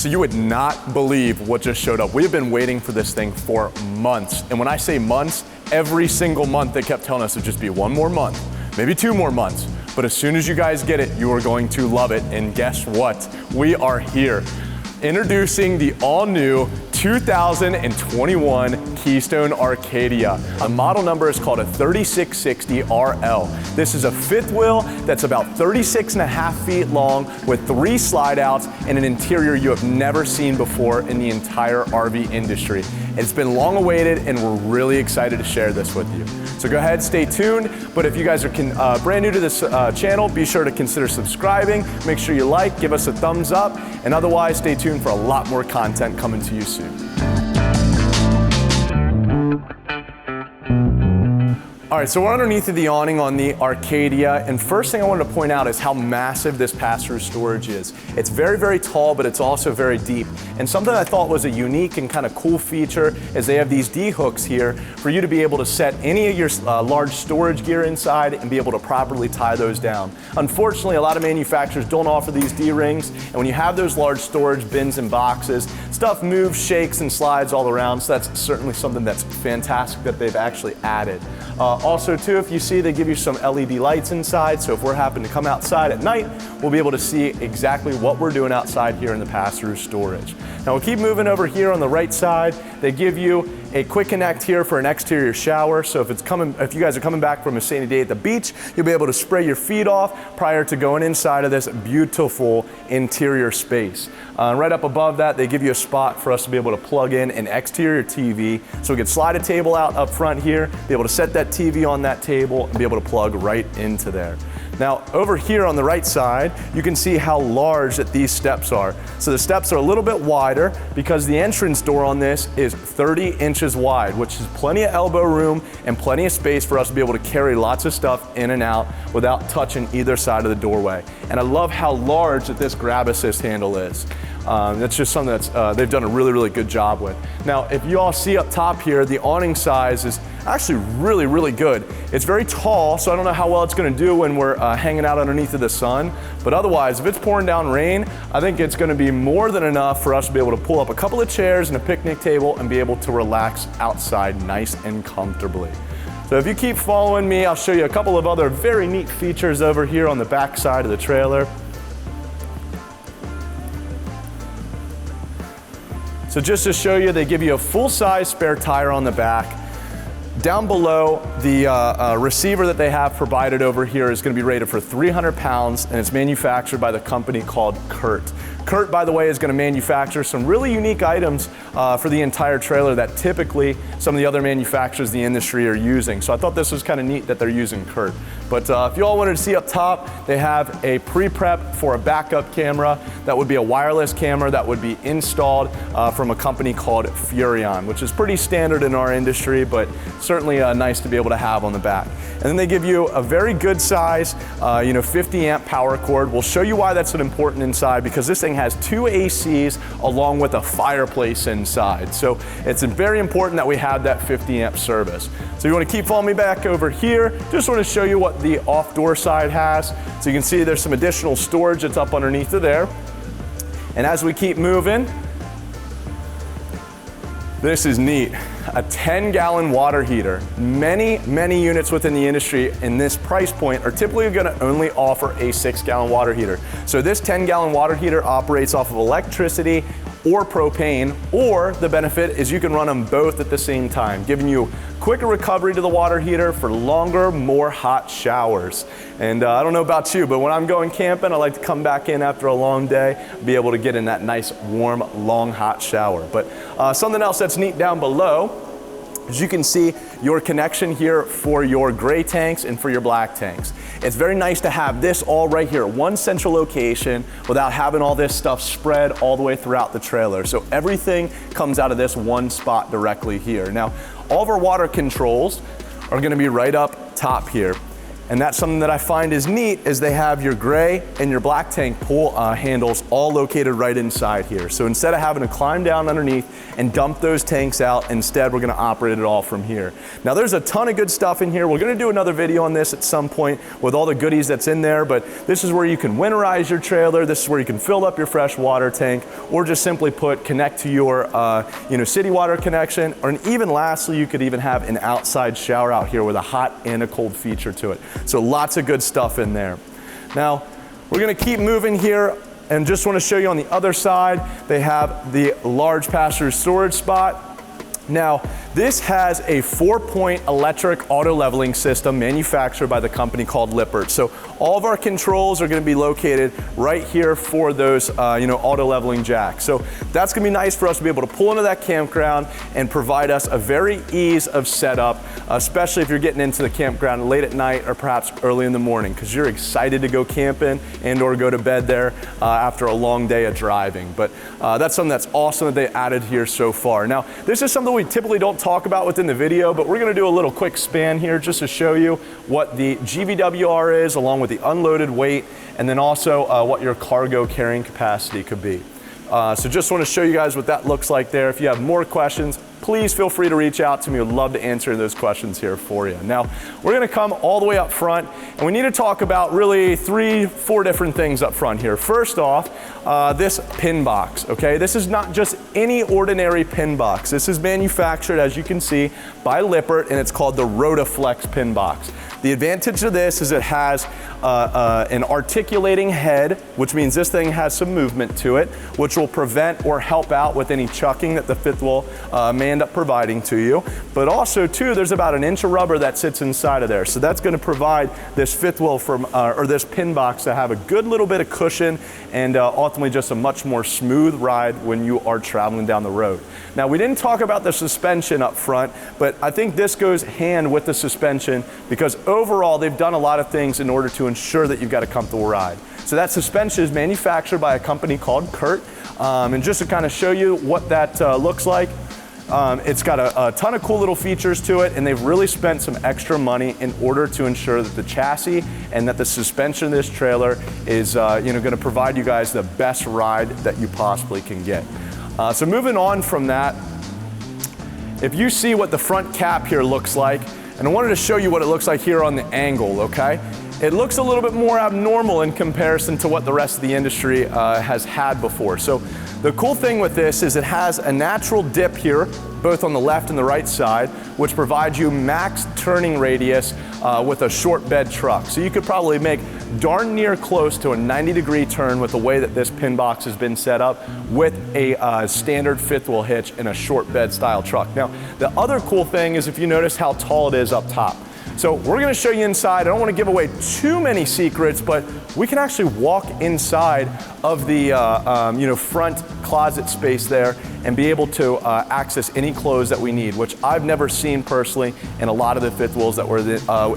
So you would not believe what just showed up. We've been waiting for this thing for months. And when I say months, every single month they kept telling us it'd just be one more month, maybe 2 more months. But as soon as you guys get it, you are going to love it. And guess what? We are here. Introducing the all-new 2021 Keystone Arcadia. The model number is called a 3660 RL. This is a fifth wheel that's about 36.5 feet long with 3 slide outs and an interior you have never seen before in the entire RV industry. It's been long awaited and we're really excited to share this with you. So go ahead, stay tuned. But if you guys are brand new to this channel, be sure to consider subscribing. Make sure you like, give us a thumbs up, and otherwise stay tuned for a lot more content coming to you soon. All right, so we're underneath the awning on the Arcadia, and first thing I wanted to point out is how massive this pass-through storage is. It's very, very tall, but it's also very deep. And something I thought was a unique and kind of cool feature is they have these D-hooks here for you to be able to set any of your large storage gear inside and be able to properly tie those down. Unfortunately, a lot of manufacturers don't offer these D-rings, and when you have those large storage bins and boxes, stuff moves, shakes, and slides all around, so that's certainly something that's fantastic that they've actually added. Also too, if you see, they give you some LED lights inside, so if we're happen to come outside at night, we'll be able to see exactly what we're doing outside here in the pass-through storage. Now we'll keep moving over here on the right side. They give you a quick connect here for an exterior shower, so if you guys are coming back from a sunny day at the beach, you'll be able to spray your feet off prior to going inside of this beautiful interior space. Right up above that, they give you a spot for us to be able to plug in an exterior TV, so we can slide a table out up front here, be able to set that TV on that table, and be able to plug right into there. Now, over here on the right side, you can see how large that these steps are. So the steps are a little bit wider because the entrance door on this is 30 inches wide, which is plenty of elbow room and plenty of space for us to be able to carry lots of stuff in and out without touching either side of the doorway. And I love how large that this grab assist handle is. That's just something that's they've done a really, really good job with. Now, if you all see up top here, the awning size is actually really, really good. It's very tall, so I don't know how well it's gonna do when we're hanging out underneath of the sun, but otherwise, if it's pouring down rain, I think it's gonna be more than enough for us to be able to pull up a couple of chairs and a picnic table and be able to relax outside nice and comfortably. So if you keep following me, I'll show you a couple of other very neat features over here on the back side of the trailer. So just to show you, they give you a full-size spare tire on the back. Down below, the receiver that they have provided over here is going to be rated for 300 pounds, and it's manufactured by the company called Kurt. Kurt, by the way, is going to manufacture some really unique items for the entire trailer that typically some of the other manufacturers in the industry are using. So I thought this was kind of neat that they're using Kurt. But if you all wanted to see up top, they have a pre-prep for a backup camera. That would be a wireless camera that would be installed from a company called Furrion, which is pretty standard in our industry, but certainly nice to be able to have on the back. And then they give you a very good size, 50 amp power cord. We'll show you why that's important inside, because this thing has 2 ACs along with a fireplace inside. So it's very important that we have that 50 amp service. So you want to keep following me back over here. Just want to show you what the off door side has. So you can see there's some additional storage that's up underneath of there. And as we keep moving, this is neat. A 10-gallon water heater. Many, many units within the industry in this price point are typically going to only offer a 6-gallon water heater. So this 10-gallon water heater operates off of electricity or propane, or the benefit is you can run them both at the same time, giving you quicker recovery to the water heater for longer, more hot showers. And I don't know about you, but when I'm going camping, I like to come back in after a long day, be able to get in that nice, warm, long, hot shower. But something else that's neat down below, as you can see, your connection here for your gray tanks and for your black tanks. It's very nice to have this all right here, one central location, without having all this stuff spread all the way throughout the trailer. So everything comes out of this one spot directly here. Now, all of our water controls are gonna be right up top here. And that's something that I find is neat, is they have your gray and your black tank pull handles all located right inside here. So instead of having to climb down underneath and dump those tanks out, instead we're gonna operate it all from here. Now there's a ton of good stuff in here. We're gonna do another video on this at some point with all the goodies that's in there, but this is where you can winterize your trailer. This is where you can fill up your fresh water tank, or just simply connect to your city water connection, or even lastly, you could even have an outside shower out here with a hot and a cold feature to it. So lots of good stuff in there. Now, we're gonna keep moving here, and just wanna show you on the other side, they have the large passenger storage spot. Now, this has a 4-point electric auto leveling system manufactured by the company called Lippert. So all of our controls are gonna be located right here for those auto leveling jacks. So that's gonna be nice for us to be able to pull into that campground and provide us a very ease of setup, especially if you're getting into the campground late at night or perhaps early in the morning, because you're excited to go camping and or go to bed there after a long day of driving. But that's something that's awesome that they added here so far. Now, this is something we typically don't talk about within the video, but we're gonna do a little quick span here just to show you what the GVWR is, along with the unloaded weight, and then also what your cargo carrying capacity could be. So just wanna show you guys what that looks like there. If you have more questions, please feel free to reach out to me. We'd love to answer those questions here for you. Now, we're gonna come all the way up front, and we need to talk about really 3-4 different things up front here. First off, this pin box, okay? This is not just any ordinary pin box. This is manufactured, as you can see, by Lippert, and it's called the Rotaflex pin box. The advantage of this is it has an articulating head, which means this thing has some movement to it, which will prevent or help out with any chucking that the fifth wheel may end up providing to you. But also too, there's about an inch of rubber that sits inside of there. So that's gonna provide this fifth wheel or this pin box to have a good little bit of cushion and ultimately just a much more smooth ride when you are traveling down the road. Now, we didn't talk about the suspension up front, but I think this goes hand with the suspension, because overall they've done a lot of things in order to ensure that you've got a comfortable ride. So that suspension is manufactured by a company called Kurt, and just to kind of show you what that looks like, it's got a ton of cool little features to it, and they've really spent some extra money in order to ensure that the chassis and that the suspension of this trailer is going to provide you guys the best ride that you possibly can get. So moving on from that, if you see what the front cap here looks like, and I wanted to show you what it looks like here on the angle, okay? It looks a little bit more abnormal in comparison to what the rest of the industry has had before. So the cool thing with this is it has a natural dip here, both on the left and the right side, which provides you max turning radius with a short bed truck. So you could probably make darn near close to a 90-degree turn with the way that this pin box has been set up with a standard fifth wheel hitch in a short bed style truck. Now, the other cool thing is if you notice how tall it is up top. So we're gonna show you inside. I don't wanna give away too many secrets, but we can actually walk inside of the front closet space there and be able to access any clothes that we need, which I've never seen personally in a lot of the fifth wheels that were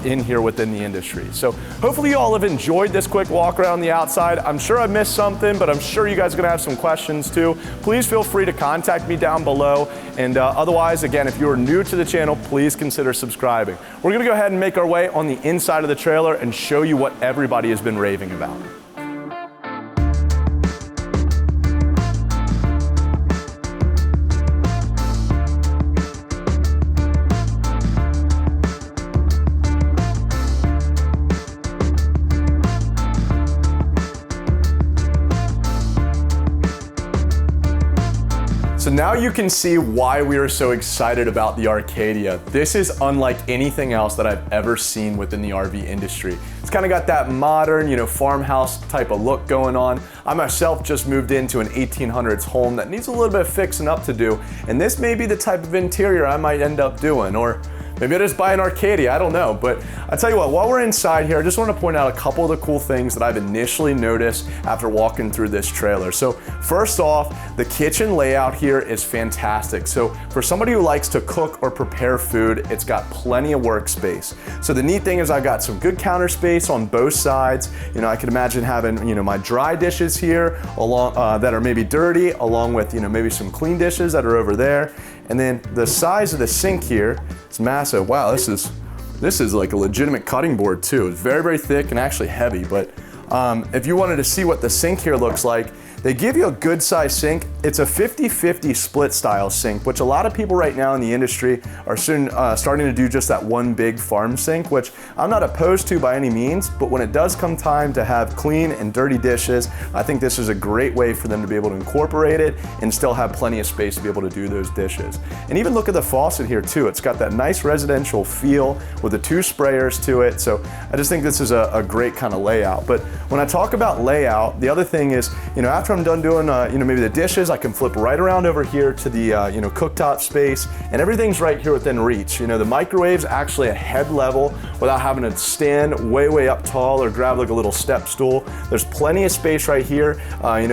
in here within the industry. So hopefully you all have enjoyed this quick walk around the outside. I'm sure I missed something, but I'm sure you guys are gonna have some questions too. Please feel free to contact me down below. And otherwise, again, if you're new to the channel, please consider subscribing. We're gonna go ahead and make our way on the inside of the trailer and show you what everybody has been raving about. So now you can see why we are so excited about the Arcadia. This is unlike anything else that I've ever seen within the RV industry. It's kind of got that modern, farmhouse type of look going on. I myself just moved into an 1800s home that needs a little bit of fixing up to do, and this may be the type of interior I might end up doing, or maybe I just buy an Arcadia, I don't know. But I tell you what, while we're inside here, I just want to point out a couple of the cool things that I've initially noticed after walking through this trailer. So first off, the kitchen layout here is fantastic. So for somebody who likes to cook or prepare food, it's got plenty of workspace. So the neat thing is I've got some good counter space on both sides. I could imagine having, my dry dishes here along that are maybe dirty, along with, maybe some clean dishes that are over there. And then the size of the sink here, it's massive. Wow, this is This is like a legitimate cutting board too. It's very, very thick and actually heavy, but if you wanted to see what the sink here looks like, they give you a good size sink. It's a 50-50 split style sink, which a lot of people right now in the industry are soon starting to do just that one big farm sink, which I'm not opposed to by any means, but when it does come time to have clean and dirty dishes, I think this is a great way for them to be able to incorporate it and still have plenty of space to be able to do those dishes. And even look at the faucet here too. It's got that nice residential feel with the 2 sprayers to it. So I just think this is a great kind of layout. But when I talk about layout, the other thing is, after I'm done doing, maybe the dishes, I can flip right around over here to the, cooktop space, and everything's right here within reach. The microwave's actually at head level without having to stand way up tall or grab like a little step stool. There's plenty of space right here,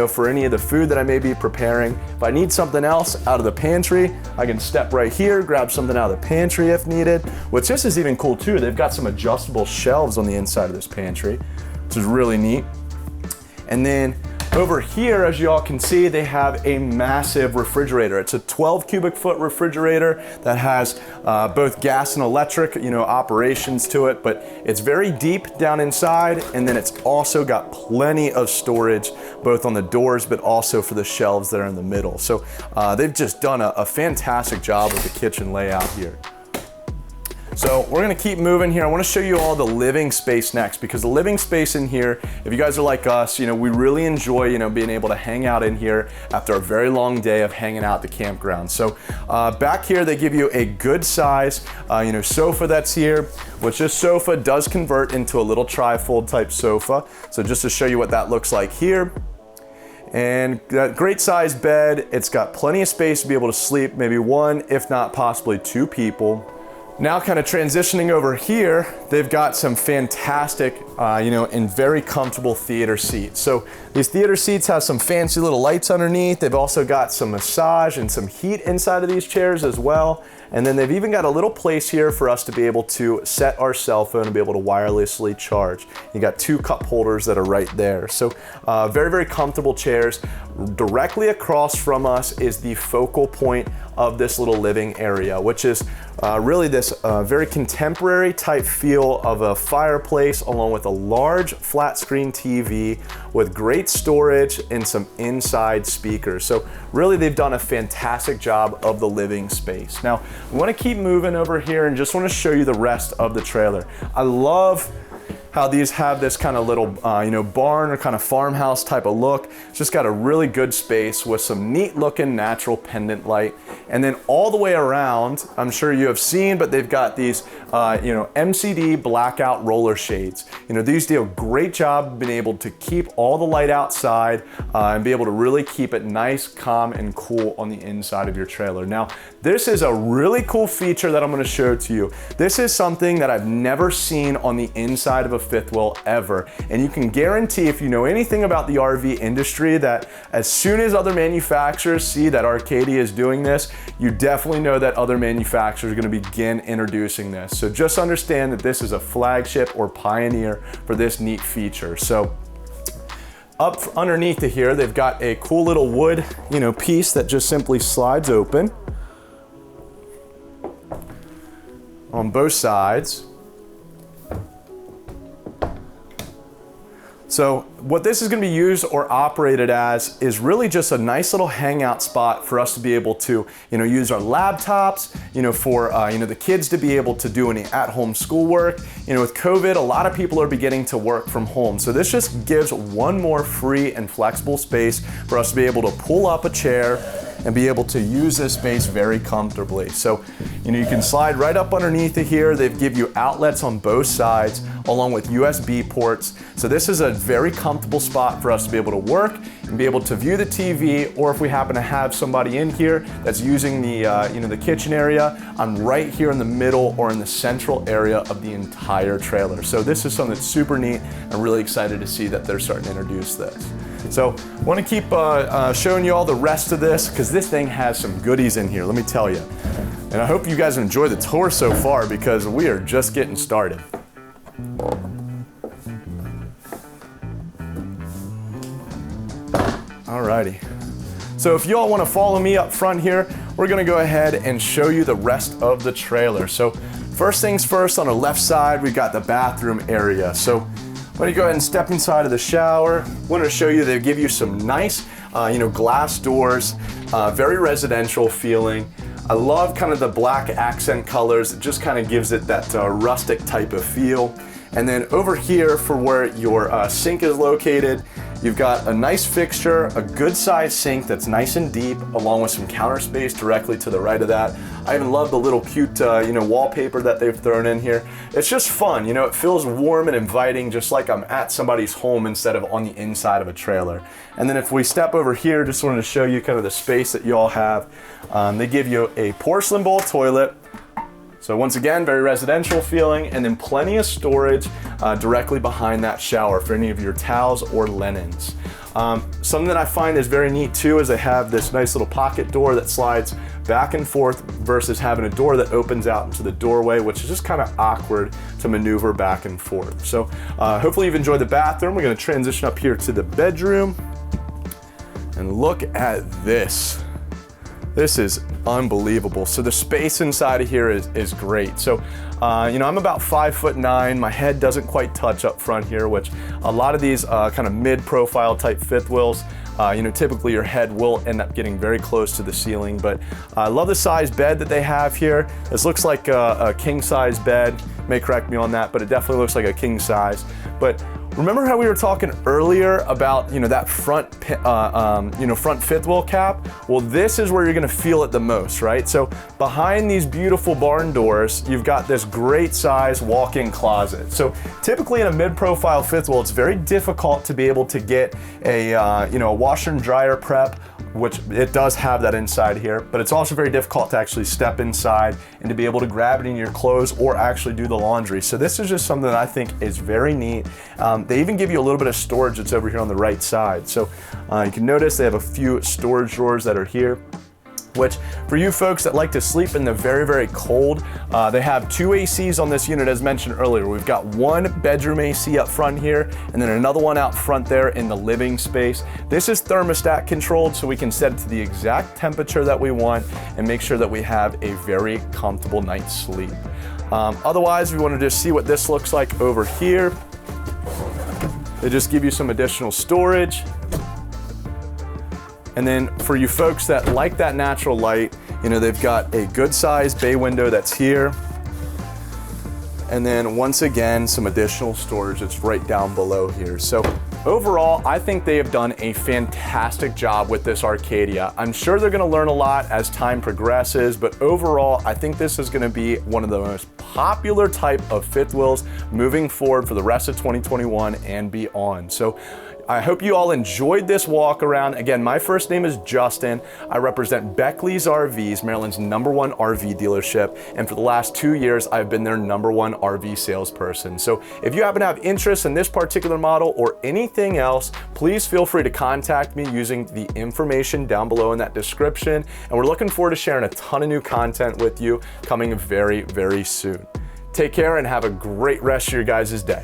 for any of the food that I may be preparing. If I need something else out of the pantry, I can step right here, grab something out of the pantry if needed, which this is even cool too. They've got some adjustable shelves on the inside of this pantry, which is really neat. And then over here, as you all can see, they have a massive refrigerator. It's a 12 cubic foot refrigerator that has both gas and electric, operations to it, but it's very deep down inside, and then it's also got plenty of storage, both on the doors, but also for the shelves that are in the middle. So they've just done a fantastic job with the kitchen layout here. So we're gonna keep moving here. I wanna show you all the living space next, because the living space in here, if you guys are like us, we really enjoy, being able to hang out in here after a very long day of hanging out at the campground. So back here, they give you a good size, sofa that's here, which this sofa does convert into a little trifold type sofa. So just to show you what that looks like here. And that great size bed, it's got plenty of space to be able to sleep, maybe 1, if not possibly 2 people. Now kind of transitioning over here, they've got some fantastic, and very comfortable theater seats. So these theater seats have some fancy little lights underneath. They've also got some massage and some heat inside of these chairs as well. And then they've even got a little place here for us to be able to set our cell phone and be able to wirelessly charge. You got 2 cup holders that are right there. So very, very comfortable chairs. Directly across from us is the focal point of this little living area, which is really this very contemporary type feel of a fireplace, along with a large flat screen TV with great storage and some inside speakers. So really they've done a fantastic job of the living space. Now we want to keep moving over here and just want to show you the rest of the trailer. I love how these have this kind of little, barn or kind of farmhouse type of look. It's just got a really good space with some neat looking natural pendant light. And then all the way around, I'm sure you have seen, but they've got these, MCD blackout roller shades. These do a great job being able to keep all the light outside and be able to really keep it nice, calm, and cool on the inside of your trailer. Now, this is a really cool feature that I'm gonna show to you. This is something that I've never seen on the inside of a fifth wheel ever. And you can guarantee, if you know anything about the RV industry, that as soon as other manufacturers see that Arcadia is doing this, you definitely know that other manufacturers are gonna begin introducing this. So just understand that this is a flagship or pioneer for this neat feature. So up underneath of here, they've got a cool little wood, piece that just simply slides open on both sides. So what this is going to be used or operated as is really just a nice little hangout spot for us to be able to, use our laptops, for, the kids to be able to do any at-home schoolwork. With COVID, a lot of people are beginning to work from home. So this just gives one more free and flexible space for us to be able to pull up a chair and be able to use this space very comfortably. So, you can slide right up underneath it here. They give you outlets on both sides, along with USB ports. So this is a very comfortable spot for us to be able to work and be able to view the TV, or if we happen to have somebody in here that's using the, the kitchen area, I'm right here in the middle or in the central area of the entire trailer. So this is something that's super neat. I'm really excited to see that they're starting to introduce this. So I want to keep showing you all the rest of this, because this thing has some goodies in here, let me tell you. And I hope you guys enjoy the tour so far, because we are just getting started. Alrighty. So if you all want to follow me up front here, we're going to go ahead and show you the rest of the trailer. So First things first, on the left side, we've got the bathroom area. So when you go ahead and step inside of the shower, I wanted to show you they give you some nice, glass doors, very residential feeling. I love kind of the black accent colors. It just kind of gives it that rustic type of feel. And then over here for where your sink is located, you've got a nice fixture, a good sized sink that's nice and deep, along with some counter space directly to the right of that. I even love the little cute, wallpaper that they've thrown in here. It's just fun, it feels warm and inviting, just like I'm at somebody's home instead of on the inside of a trailer. And then if we step over here, just wanted to show you kind of the space that you all have. They give you a porcelain bowl toilet. So once again, very residential feeling, and then plenty of storage directly behind that shower for any of your towels or linens. Something that I find is very neat too is they have this nice little pocket door that slides back and forth versus having a door that opens out into the doorway, which is just kind of awkward to maneuver back and forth. So hopefully you've enjoyed the bathroom. We're going to transition up here to the bedroom, and look at this. This is unbelievable. So the space inside of here is great. So, I'm about 5'9". My head doesn't quite touch up front here, which a lot of these kind of mid-profile type fifth wheels, typically your head will end up getting very close to the ceiling. But I love the size bed that they have here. This looks like a king size bed. You may correct me on that, but it definitely looks like a king size. But remember how we were talking earlier about, that front fifth wheel cap? Well, this is where you're gonna feel it the most, right? So behind these beautiful barn doors, you've got this great size walk-in closet. So typically in a mid-profile fifth wheel, it's very difficult to be able to get a washer and dryer prep, which it does have that inside here, but it's also very difficult to actually step inside and to be able to grab it in your clothes or actually do the laundry. So this is just something that I think is very neat. They even give you a little bit of storage that's over here on the right side. So you can notice they have a few storage drawers that are here, which for you folks that like to sleep in the very, very cold, they have 2 ACs on this unit as mentioned earlier. We've got one bedroom AC up front here and then another one out front there in the living space. This is thermostat controlled, so we can set it to the exact temperature that we want and make sure that we have a very comfortable night's sleep. Otherwise, we want to just see what this looks like over here. They just give you some additional storage. And then for you folks that like that natural light, they've got a good sized bay window that's here. And then once again, some additional storage that's right down below here. So overall, I think they have done a fantastic job with this Arcadia. I'm sure they're gonna learn a lot as time progresses, but overall, I think this is gonna be one of the most popular type of fifth wheels moving forward for the rest of 2021 and beyond. So I hope you all enjoyed this walk around. Again, my first name is Justin. I represent Beckley's RVs, Maryland's #1 RV dealership. And for the last 2 years, I've been their #1 RV salesperson. So if you happen to have interest in this particular model or anything else, please feel free to contact me using the information down below in that description. And we're looking forward to sharing a ton of new content with you coming very, very soon. Take care and have a great rest of your guys' day.